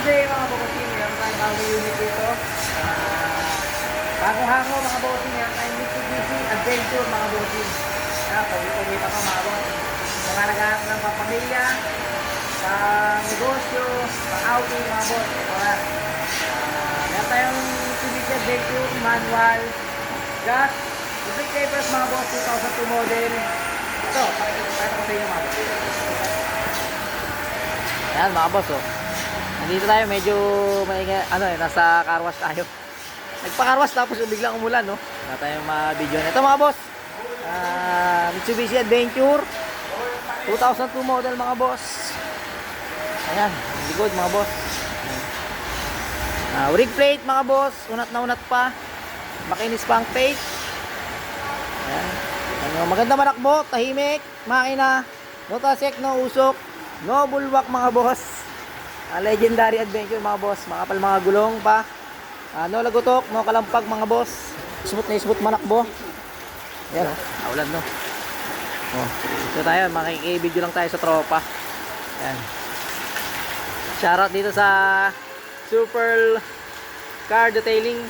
Today mga bossing, meron tayong bagong unit dito. Bagong hango mga bossing, meron tayong Mitsubishi Adventure mga bossing. Pag-uwi pa mga boss. Mga naghahanap ng papamilya, sa negosyo, sa outing mga boss. Ito na. Meron tayong Mitsubishi Adventure manual, gas, public papers mga boss, 2002 model. Ito, pakita ko sa inyo mga boss. Ayan mga boss, oh. Nandito tayo, medyo nasa car wash tayo. Nagpa-car wash tapos biglang umulan, no? Wala tayong ma-video na. Ito mga boss, Mitsubishi Adventure 2002 model mga boss. Ayan, likod mga boss. Rig plate mga boss, unat na unat pa. Makinis pa ang plate. Ayan. Maganda manakbo, tahimik, makina, no tasek, no usok, no bulwak mga boss. Legendary adventure mga boss. Makapal mga gulong pa. No lagutok, no kalampag mga boss. Smooth na smooth manakbo. Ayan o, naulan no. Ito tayo, makikibidyo lang tayo sa tropa. Ayan. Shoutout dito sa Super Car Detailing.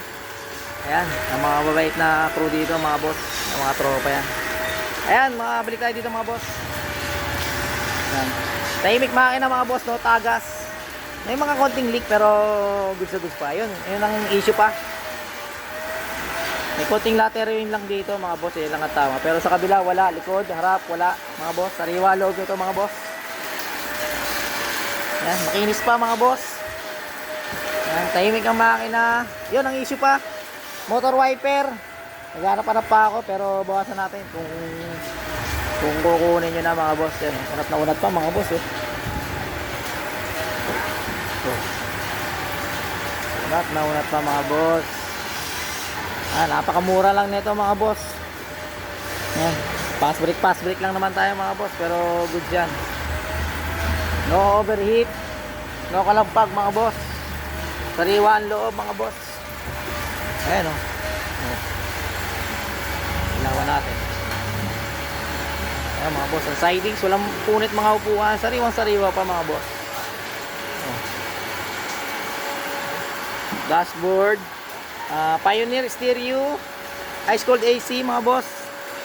Ayan, ang mga mabait na crew dito mga boss. Ang mga tropa yan. Ayan, makabalik tayo dito mga boss. Ayan. Tahimik makina mga boss, no tagas. May mga konting leak pero goods na goods pa. Yun ang issue pa. May konting lateral lang dito mga boss. Yan lang ang tama. Pero sa kabila wala. Likod, harap, wala mga boss. Sariwa, loob nito mga boss. Yan, makinis pa mga boss. Yan, tahimik ang makina. Yun ang issue pa. Motor wiper. Naghanap-hanap pa ako pero bawasan natin kung kukunin nyo na mga boss. Yan, unat na unat pa mga boss eh. Unat pa mga boss. Napakamura lang nito mga boss. Yan. Pass break lang naman tayo mga boss. Pero good yan. No overheat. No kalampag mga boss. Sariwa ang loob mga boss. Ayan o. Ilawan natin. Ayan mga boss. Ang sidings. Walang punit mga upuan. Sariwang-sariwa pa mga boss. Dashboard, Pioneer stereo, ice cold AC mga boss.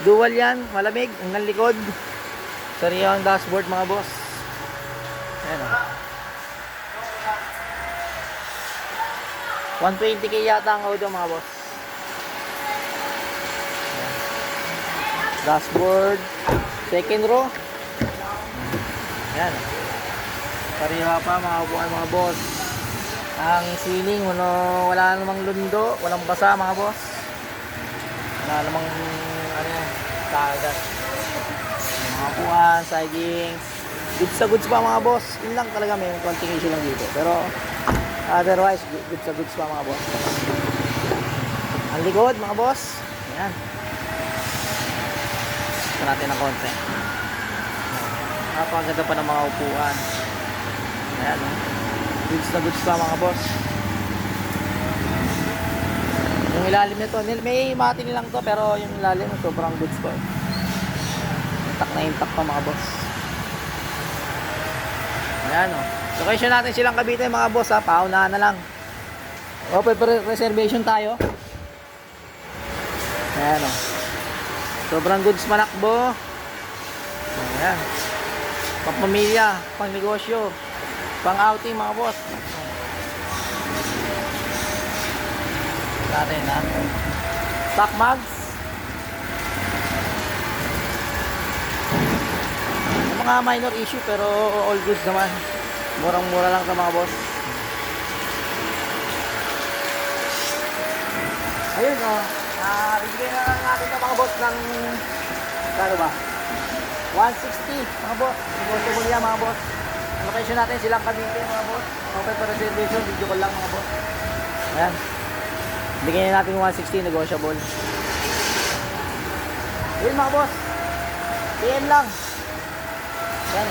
Dual yan, malamig hanggang likod. Sariya ang dashboard mga boss. Ayan o. 120k yata ang audio mga boss. Ayan. Dashboard, second row. Ayan. Sariya pa mga upuan mga boss. Ang ceiling, wala namang lundo, walang basa mga boss. Wala namang kagat. Mga upuan, sidings. Goods pa mga boss. Yun lang talaga, may konting issue lang dito. Pero otherwise, goods pa mga boss. Ang likod mga boss. Ayan. Ito natin ng konti. Napakaganda pa ng mga upuan. Ayan o. Goods pa mga boss. Yung ilalim nito, may matin lang to pero yung ilalim sobrang goods pa. Intact pa mga boss. Ayan o. Location natin silang Cavite mga boss ha. Paunahan na lang. Open reservation tayo. Ayan o. Sobrang goods manakbo. Ayan. Pang-pamilya, pang-negosyo, pang-outing mga boss. Natin ha. Stock mugs. Mga minor issue pero all goods naman. Murang-mura lang sa mga boss. Ayun o. Bigyan na lang natin ito mga boss ng kano ba? 160 mga boss. Negotiable yan mga boss. Location natin silang Cavite mga boss. Open for reservation, video call lang mga boss. Ayan. Bigyan natin 160 negotiable. Ayun mga boss. PM lang. Ayan.